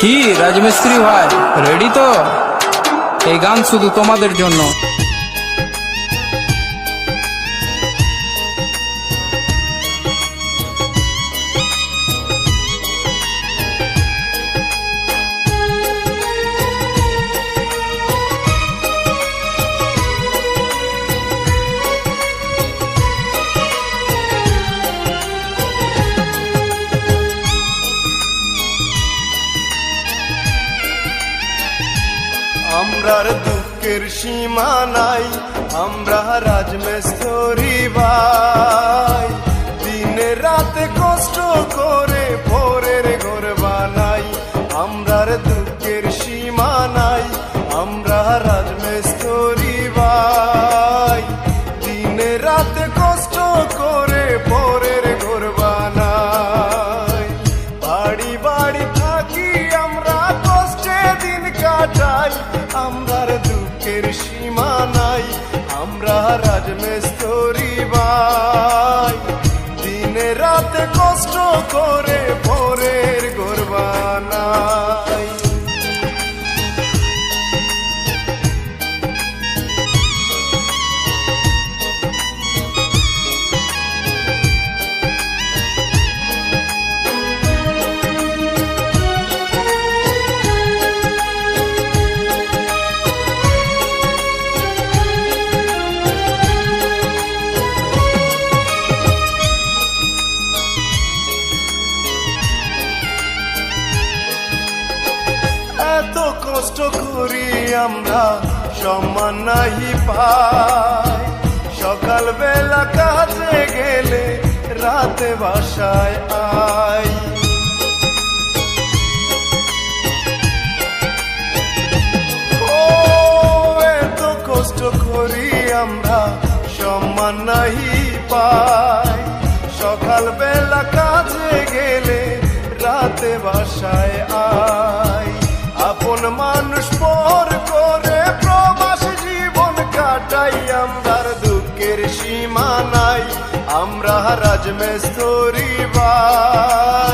কি রাজমিস্ত্রি ভাই, রেডি তো? এই গান শুধু তোমাদের জন্য। আমরার দুঃখের সীমা নাই, আমরা রাজমিস্ত্রি ভাই। দিনে রাতে কষ্ট করে ভোরের ঘর বানাই। আমরার দুঃখের সীমা নাই, আমরা রাজমিস্ত্রি ভাই। দিনে রাতে কষ্ট করে ভোরের ঘর বানাই। বাড়ি বাড়ি থাকি আমরা, কষ্টে দিন কাটাই। আমরার দুঃখের সীমা নাই, আমরা রাজমিস্ত্রি ভাই। দিনে রাতে কষ্ট করে ভোরের ঘর বানাই। এত কষ্ট করি আমরা, সম্মান নাহি পাই। সকাল বেলা কাজে গেলে রাতে বাসায় আই। ও এত কষ্ট করি আমরা, সম্মান নাহি পাই। সকাল বেলা কাজে গেলে রাতে বাসায় আই। আপন মানুষ পর করে প্রবাস জীবন কাটাই। আমরার দুঃখের সীমা নাই, আমরা রাজমিস্ত্রি ভাই।